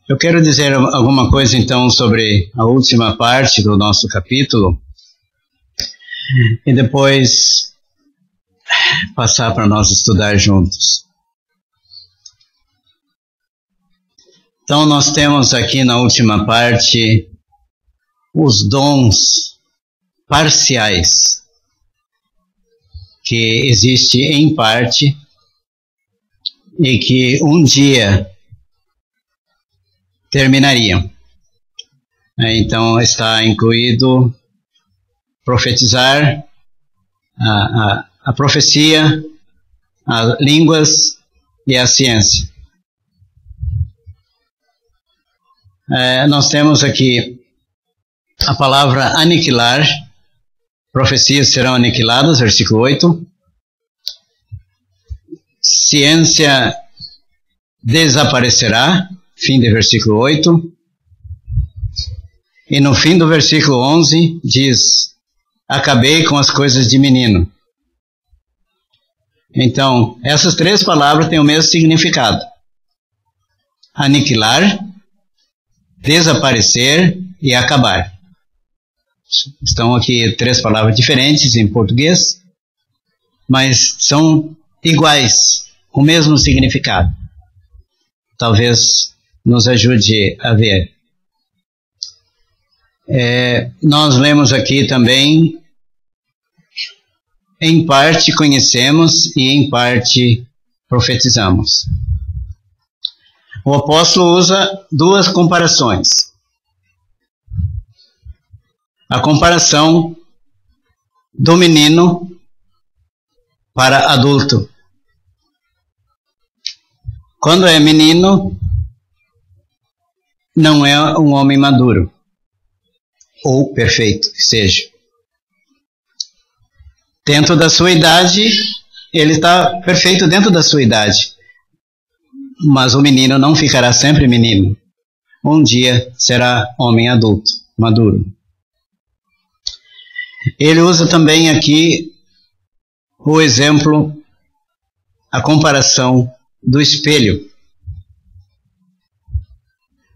Eu quero dizer alguma coisa então sobre a última parte do nosso capítulo e depois passar para nós estudar juntos. Então nós temos aqui na última parte os dons parciais que existe em parte e que um dia terminariam. Então está incluído profetizar, a profecia, as línguas e a ciência. Nós temos aqui a palavra aniquilar, profecias serão aniquiladas, versículo 8. Ciência desaparecerá, fim do versículo 8. E no fim do versículo 11 diz: acabei com as coisas de menino. Então, essas três palavras têm o mesmo significado: aniquilar, desaparecer e acabar. Estão aqui três palavras diferentes em português, mas são iguais, com o mesmo significado. Talvez nos ajude a ver. Nós lemos aqui também: em parte conhecemos e em parte profetizamos. O apóstolo usa duas comparações. A comparação do menino para adulto. Quando é menino, não é um homem maduro, ou perfeito, que seja. Dentro da sua idade, ele está perfeito dentro da sua idade. Mas o menino não ficará sempre menino. Um dia será homem adulto, maduro. Ele usa também aqui o exemplo, a comparação do espelho.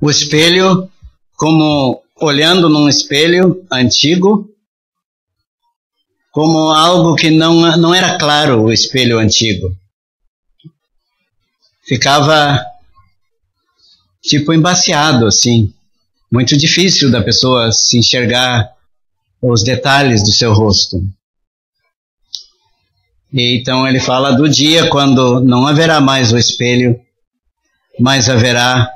O espelho, como olhando num espelho antigo, como algo que não era claro, o espelho antigo. Ficava tipo embaciado, assim. Muito difícil da pessoa se enxergar os detalhes do seu rosto. E então ele fala do dia quando não haverá mais o espelho, mas haverá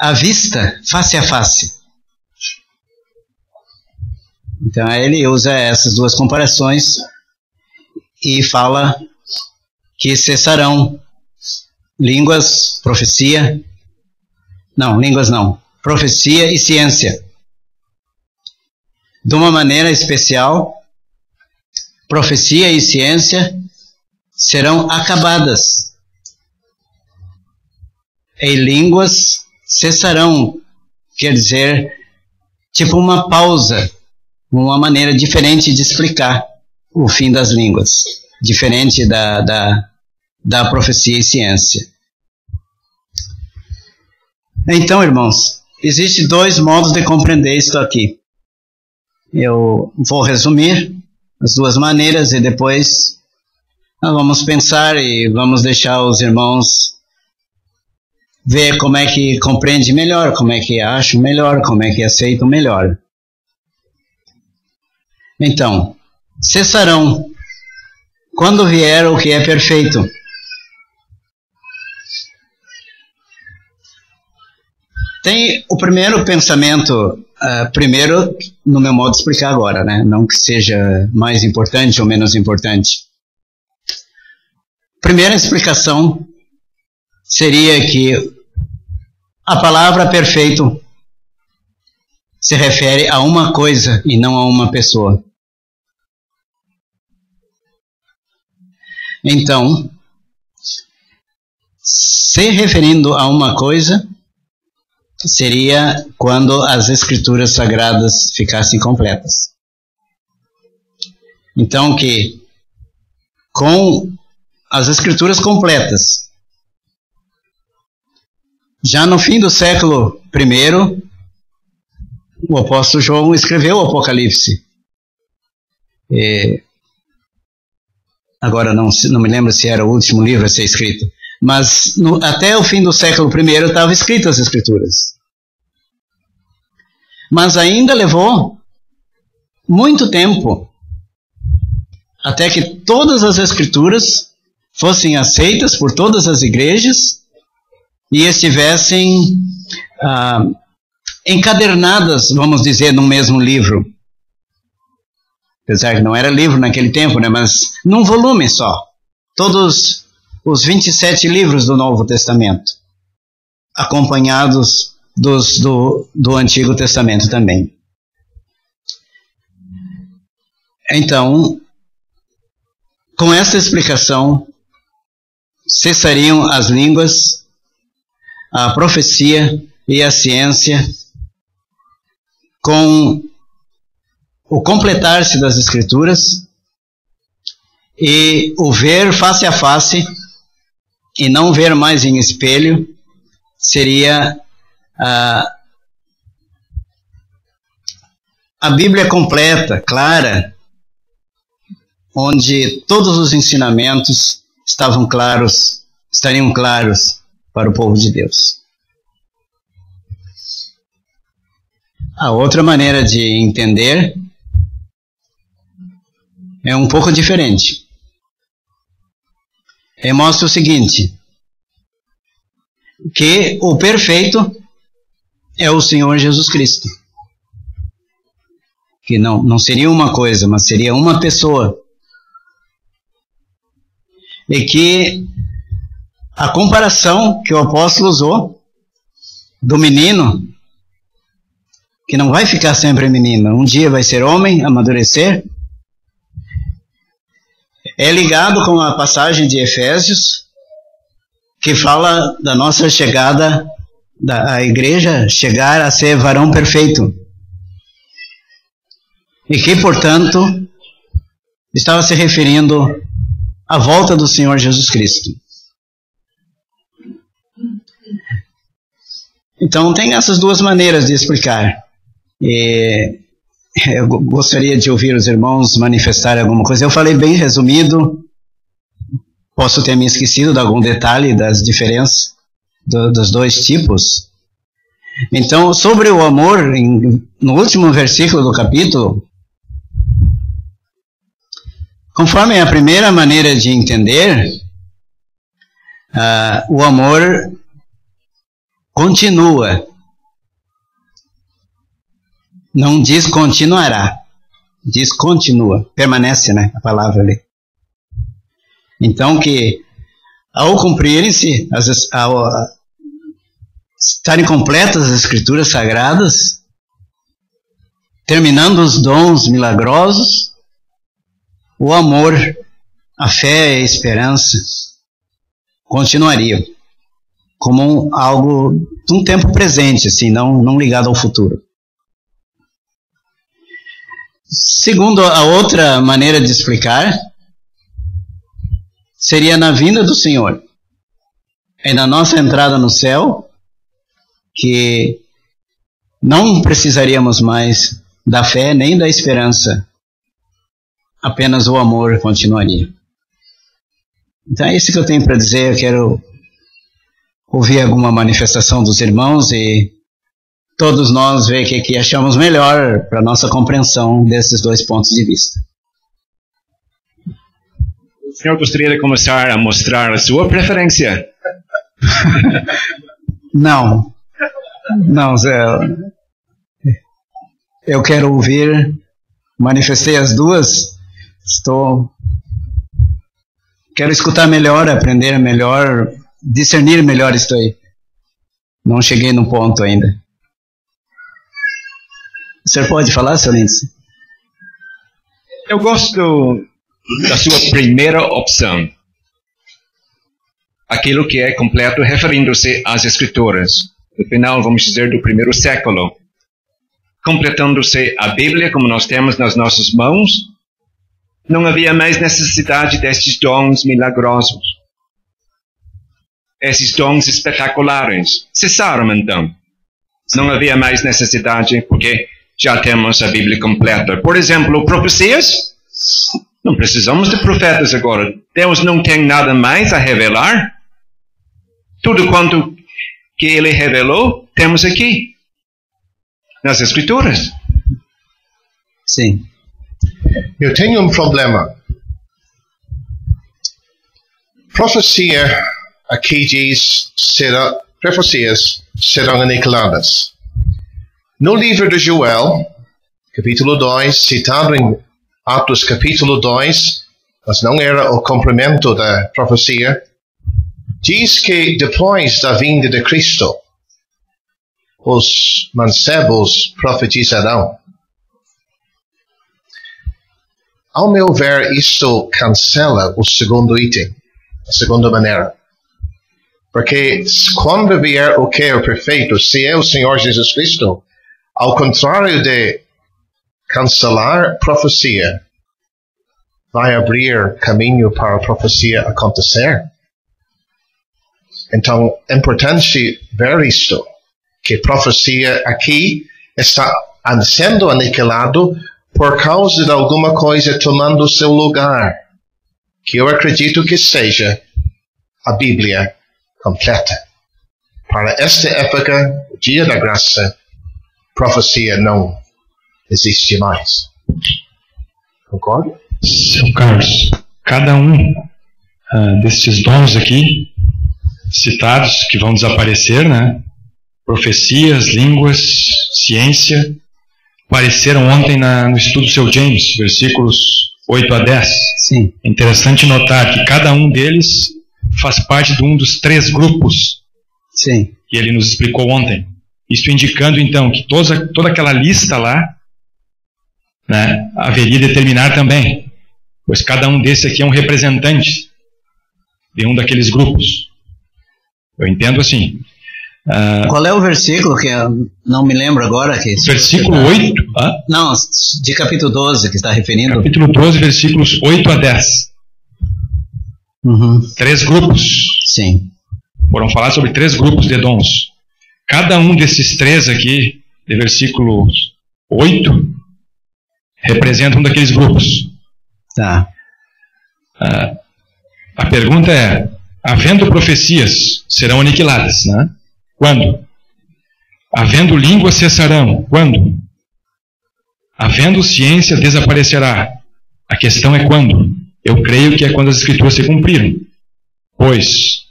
a vista, face a face. Então ele usa essas duas comparações e fala que cessarão línguas, profecia e ciência. De uma maneira especial, profecia e ciência serão acabadas. E línguas cessarão, quer dizer, tipo uma pausa, uma maneira diferente de explicar o fim das línguas, diferente da profecia e ciência. Então, irmãos, existem dois modos de compreender isso aqui. Eu vou resumir as duas maneiras e depois nós vamos pensar e vamos deixar os irmãos ver como é que compreende melhor, como é que acha melhor, como é que aceita melhor. Então, cessarão quando vier o que é perfeito. Tem o primeiro pensamento, primeiro no meu modo de explicar agora, né? Não que seja mais importante ou menos importante. Primeira explicação seria que a palavra perfeito se refere a uma coisa e não a uma pessoa. Então, se referindo a uma coisa, seria quando as escrituras sagradas ficassem completas. Então que com as escrituras completas, Já no fim do século I, o apóstolo João escreveu o Apocalipse. Agora não me lembro se era o último livro a ser escrito, mas até o fim do século I estavam escritas as Escrituras. Mas ainda levou muito tempo até que todas as Escrituras fossem aceitas por todas as igrejas e estivessem encadernadas, vamos dizer, num mesmo livro. Apesar que não era livro naquele tempo, né, mas num volume só. Todos os 27 livros do Novo Testamento, acompanhados do Antigo Testamento também. Então, com essa explicação, cessariam as línguas, a profecia e a ciência, com o completar-se das Escrituras e o ver face a face e não ver mais em espelho seria a Bíblia completa, clara, onde todos os ensinamentos estariam claros para o povo de Deus. A outra maneira de entender é um pouco diferente. Mostra o seguinte, que o perfeito é o Senhor Jesus Cristo. Que não seria uma coisa, mas seria uma pessoa. E que a comparação que o apóstolo usou do menino, que não vai ficar sempre menino, um dia vai ser homem, amadurecer, é ligado com a passagem de Efésios, que fala da nossa chegada, da igreja chegar a ser varão perfeito. E que, portanto, estava se referindo à volta do Senhor Jesus Cristo. Então, tem essas duas maneiras de explicar. Eu gostaria de ouvir os irmãos manifestarem alguma coisa. Eu falei bem resumido. Posso ter me esquecido de algum detalhe das diferenças dos dois tipos. Então, sobre o amor, no último versículo do capítulo, conforme a primeira maneira de entender, o amor continua. Não diz continuará, diz continua, permanece, né, a palavra ali. Então que ao cumprirem-se, ao estarem completas as Escrituras Sagradas, terminando os dons milagrosos, o amor, a fé e a esperança continuariam como algo de um tempo presente, assim, não ligado ao futuro. Segundo a outra maneira de explicar, seria na vinda do Senhor. É na nossa entrada no céu que não precisaríamos mais da fé nem da esperança. Apenas o amor continuaria. Então é isso que eu tenho para dizer. Eu quero ouvir alguma manifestação dos irmãos e todos nós ver o que achamos melhor para a nossa compreensão desses dois pontos de vista. O senhor gostaria de começar a mostrar a sua preferência? Não, Zé. Eu quero ouvir, manifestei as duas, quero escutar melhor, aprender melhor, discernir melhor isto aí. Não cheguei no ponto ainda. O senhor pode falar, seu Lindsay? Eu gosto da sua primeira opção. Aquilo que é completo, referindo-se às Escrituras. No final, vamos dizer, do primeiro século. Completando-se a Bíblia, como nós temos nas nossas mãos, não havia mais necessidade destes dons milagrosos. esses dons espetaculares cessaram então. Não havia mais necessidade, porque já temos a Bíblia completa. Por exemplo, profecias. Não precisamos de profetas agora. Deus não tem nada mais a revelar. Tudo quanto que Ele revelou, temos aqui. Nas Escrituras. Sim. Eu tenho um problema. Profecia aqui diz, profecias serão aniquiladas. No livro de Joel, capítulo 2, citado em Atos capítulo 2, mas não era o cumprimento da profecia, diz que depois da vinda de Cristo, os mancebos profetizarão. Ao meu ver, isto cancela o segundo item, a segunda maneira. Porque quando vier o que é o perfeito, se é o Senhor Jesus Cristo, ao contrário de cancelar profecia, vai abrir caminho para a profecia acontecer. Então, é importante ver isto, que profecia aqui está sendo aniquilado por causa de alguma coisa tomando o seu lugar, que eu acredito que seja a Bíblia completa. Para esta época, o dia da graça, profecia não existe mais. Concorda? Seu Carlos, cada um destes dons aqui, citados, que vão desaparecer, né? Profecias, línguas, ciência, apareceram ontem no estudo do seu James, versículos 8 a 10. Sim. É interessante notar que cada um deles faz parte de um dos 3 grupos. Sim. Que ele nos explicou ontem. Isso indicando, então, que toda aquela lista lá, né, haveria de terminar também. Pois cada um desse aqui é um representante de um daqueles grupos. Eu entendo assim. Qual é o versículo que eu não me lembro agora? Versículo 8? Não, de capítulo 12 que está referindo. Capítulo 12, versículos 8 a 10. Uhum. 3 grupos. Sim. Foram falar sobre 3 grupos de dons. Cada um desses 3 aqui, de versículo 8, representa um daqueles grupos. Tá. A pergunta é, havendo profecias, serão aniquiladas, né? Quando? Havendo línguas, cessarão. Quando? Havendo ciência, desaparecerá. A questão é quando? Eu creio que é quando as Escrituras se cumpriram. Pois,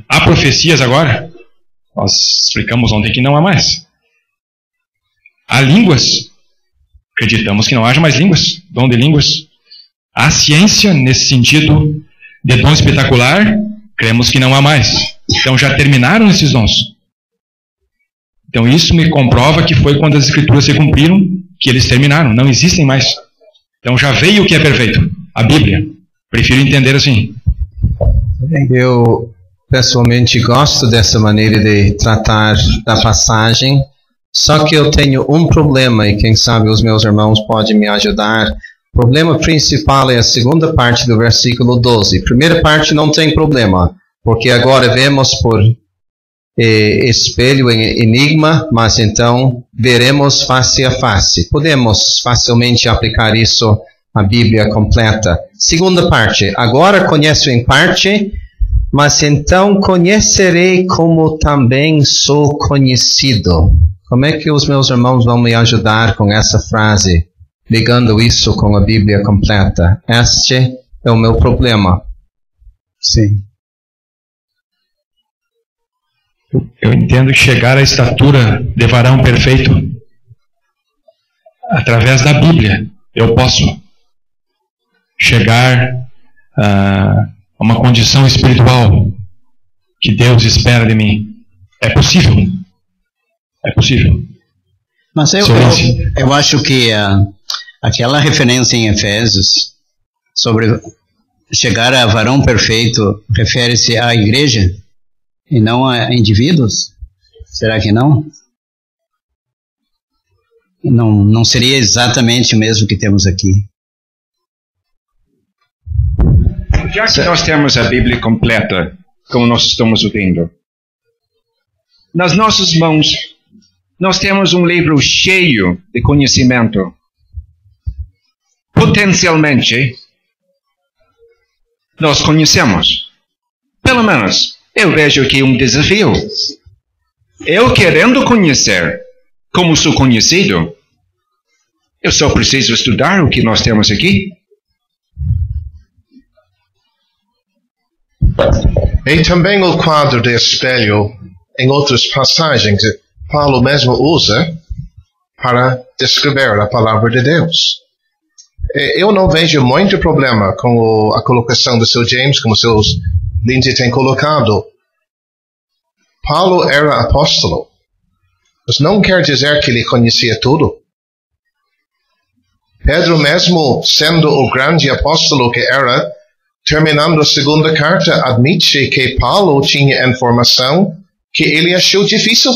há profecias agora? Nós explicamos ontem que não há mais. Há línguas? Acreditamos que não haja mais línguas, dom de línguas. Há ciência, nesse sentido de dom espetacular? Cremos que não há mais. Então já terminaram esses dons. Então isso me comprova que foi quando as Escrituras se cumpriram que eles terminaram, não existem mais. Então já veio o que é perfeito, a Bíblia. Prefiro entender assim. Eu pessoalmente gosto dessa maneira de tratar da passagem, só que eu tenho um problema e quem sabe os meus irmãos podem me ajudar. O problema principal é a segunda parte do versículo 12. A primeira parte não tem problema, porque agora vemos por espelho em enigma, mas então veremos face a face. Podemos facilmente aplicar isso à Bíblia completa. Segunda parte, agora conheço em parte, mas então conhecerei como também sou conhecido. Como é que os meus irmãos vão me ajudar com essa frase, ligando isso com a Bíblia completa? Este é o meu problema. Sim. Eu entendo que chegar à estatura de varão perfeito através da Bíblia. Eu posso chegar a uma condição espiritual que Deus espera de mim. É possível. É possível. Mas eu acho que aquela referência em Efésios sobre chegar a varão perfeito refere-se à igreja e não a indivíduos? Será que não? Não seria exatamente o mesmo que temos aqui. Já que nós temos a Bíblia completa, como nós estamos ouvindo. Nas nossas mãos, nós temos um livro cheio de conhecimento. Potencialmente, nós conhecemos. Pelo menos, eu vejo aqui um desafio. Eu querendo conhecer como sou conhecido, eu só preciso estudar o que nós temos aqui. E também o quadro de espelho, em outras passagens, Paulo mesmo usa para descrever a palavra de Deus. Eu não vejo muito problema com a colocação do seu James, como o seu Lindsay tem colocado. Paulo era apóstolo, mas não quer dizer que ele conhecia tudo. Pedro mesmo, sendo o grande apóstolo que era, terminando a segunda carta, admite que Paulo tinha informação que ele achou difícil.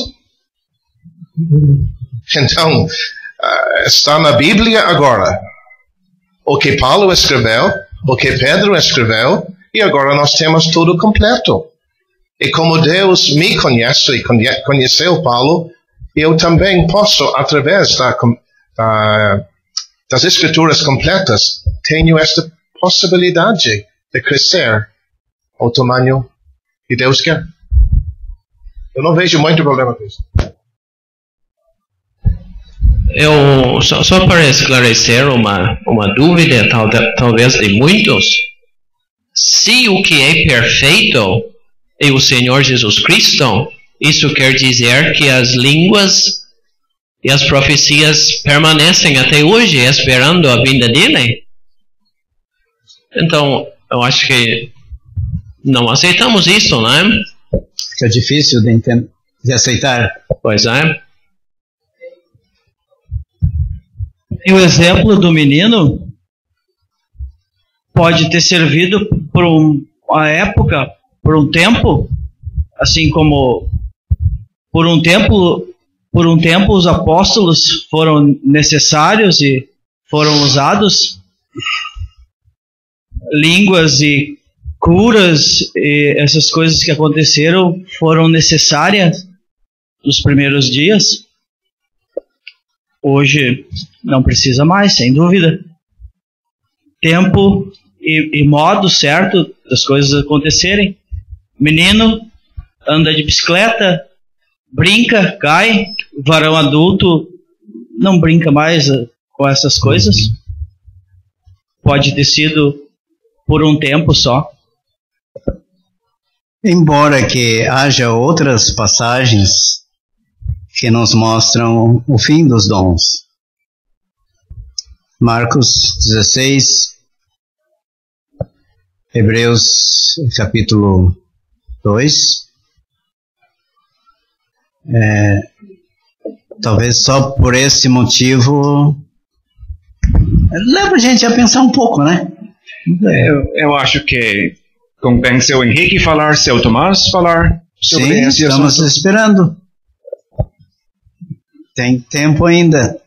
Então, está na Bíblia agora. O que Paulo escreveu, o que Pedro escreveu, e agora nós temos tudo completo. E como Deus me conhece e conheceu Paulo, eu também posso, através das escrituras completas, tenho esta possibilidade de crescer ao tamanho que Deus quer. Eu não vejo muito problema com isso. Eu só para esclarecer uma dúvida, talvez de muitos. Se o que é perfeito é o Senhor Jesus Cristo, isso quer dizer que as línguas e as profecias permanecem até hoje, esperando a vinda dele? Então, eu acho que não aceitamos isso, não é? Fica difícil de aceitar. Pois é. E o exemplo do menino pode ter servido por uma época, por um tempo, assim como por um tempo os apóstolos foram necessários e foram usados. Línguas e curas e essas coisas que aconteceram foram necessárias nos primeiros dias. Hoje não precisa mais, sem dúvida. Tempo e modo certo das coisas acontecerem. Menino anda de bicicleta, brinca, cai. Varão adulto não brinca mais com essas coisas. Pode ter sido por um tempo só. Embora que haja outras passagens que nos mostram o fim dos dons. Marcos 16, Hebreus capítulo 2. Talvez só por esse motivo leva a gente a pensar um pouco, né? Eu acho que compensa o Henrique falar, seu Tomás falar. Sim, estamos esperando. Tem tempo ainda.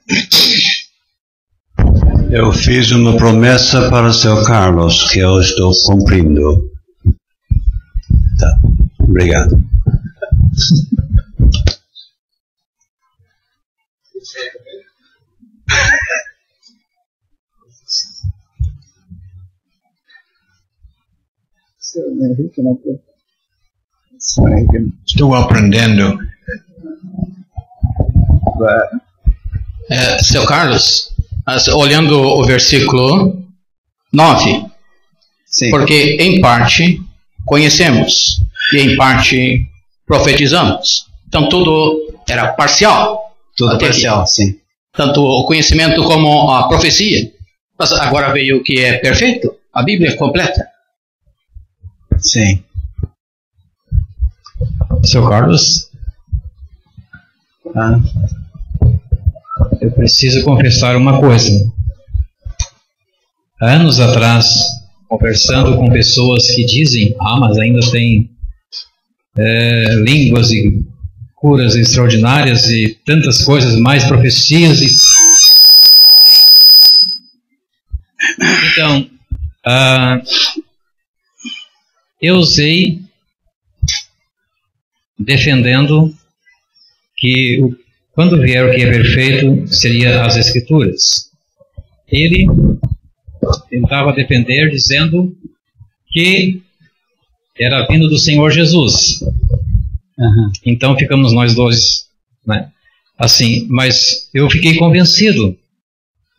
Eu fiz uma promessa para o seu Carlos que eu estou cumprindo. Tá, obrigado. Estou aprendendo. Seu Carlos, olhando o versículo 9, Sim. porque em parte conhecemos e em parte profetizamos. Então tudo era parcial. Tudo parcial, aqui. sim. Tanto o conhecimento como a profecia. Mas agora veio o que é perfeito, a Bíblia completa. Sim. Seu Carlos, eu preciso confessar uma coisa. Anos atrás, conversando com pessoas que dizem, mas ainda tem línguas e curas extraordinárias e tantas coisas, mais profecias. Então, eu usei defendendo que quando vier o que é perfeito seria as Escrituras. Ele tentava defender dizendo que era a vinda do Senhor Jesus. Então ficamos nós dois, né? Assim, mas eu fiquei convencido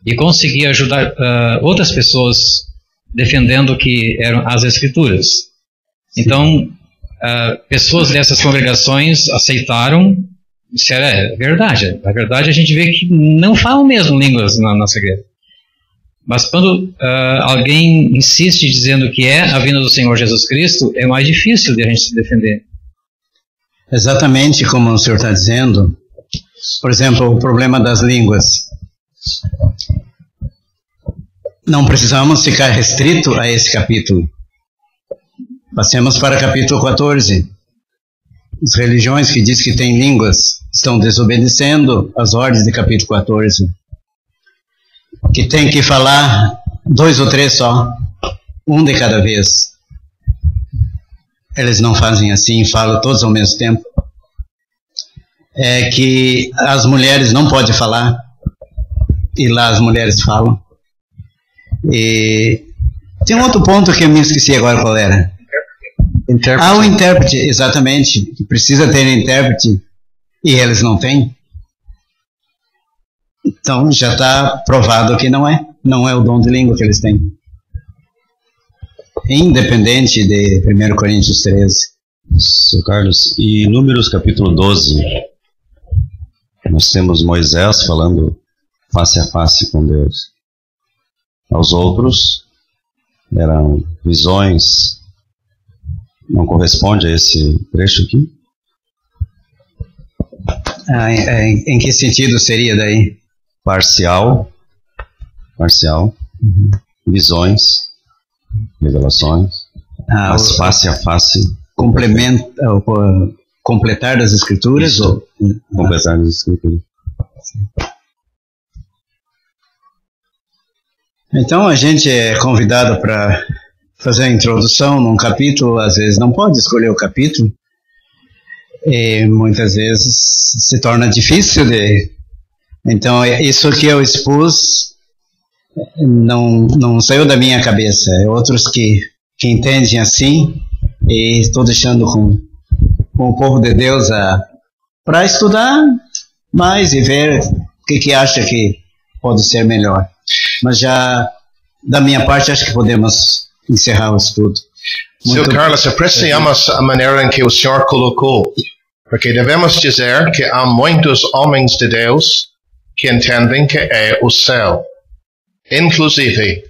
e consegui ajudar outras pessoas defendendo que eram as Escrituras. Então, pessoas dessas congregações aceitaram, disseram, é verdade. Na verdade, a gente vê que não falam mesmo línguas na nossa igreja. Mas quando alguém insiste dizendo que é a vinda do Senhor Jesus Cristo, é mais difícil de a gente se defender. Exatamente como o senhor está dizendo. Por exemplo, o problema das línguas. Não precisamos ficar restrito a esse capítulo. Passemos para o capítulo 14. As religiões que diz que têm línguas estão desobedecendo as ordens de capítulo 14. Que tem que falar 2 ou 3 só, um de cada vez. Eles não fazem assim, falam todos ao mesmo tempo. É que as mulheres não podem falar, e lá as mulheres falam. E tem um outro ponto que eu me esqueci agora qual era. O intérprete, exatamente, que precisa ter intérprete, e eles não têm. Então já está provado que não é o dom de língua que eles têm. Independente de 1 Coríntios 13. Sr. Carlos, e Números capítulo 12, nós temos Moisés falando face a face com Deus. Aos outros eram visões. Não corresponde a esse trecho aqui? Em que sentido seria daí? Parcial, visões, revelações, mas face a face. Completar das Escrituras? Completar das Escrituras. Então a gente é convidado para fazer a introdução num capítulo, às vezes não pode escolher o capítulo, e muitas vezes se torna difícil de... Então isso que eu expus não saiu da minha cabeça, é outros que entendem assim, e estou deixando com o povo de Deus para estudar mais e ver o que acha que pode ser melhor. Mas já, da minha parte, acho que podemos encerrar o estudo. Sr. Carlos, apreciamos a maneira em que o senhor colocou, porque devemos dizer que há muitos homens de Deus que entendem que é o céu. Inclusive,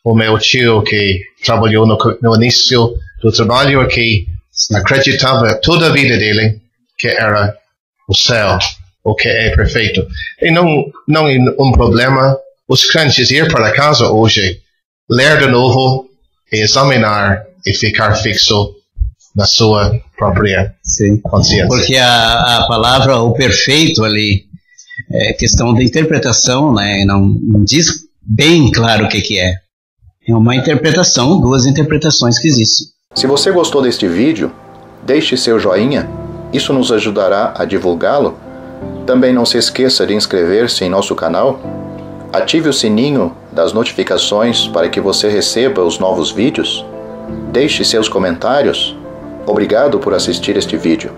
o meu tio que trabalhou no início do trabalho aqui, acreditava toda a vida dele que era o céu, o que é perfeito. E não é um problema os crentes ir para casa hoje, ler de novo, e examinar e ficar fixo na sua própria consciência. Porque a palavra, o perfeito ali, é questão de interpretação, né? Não diz bem claro o que é. É uma interpretação, 2 interpretações que existem. Se você gostou deste vídeo, deixe seu joinha, isso nos ajudará a divulgá-lo. Também não se esqueça de inscrever-se em nosso canal, ative o sininho das notificações para que você receba os novos vídeos, deixe seus comentários. Obrigado por assistir este vídeo.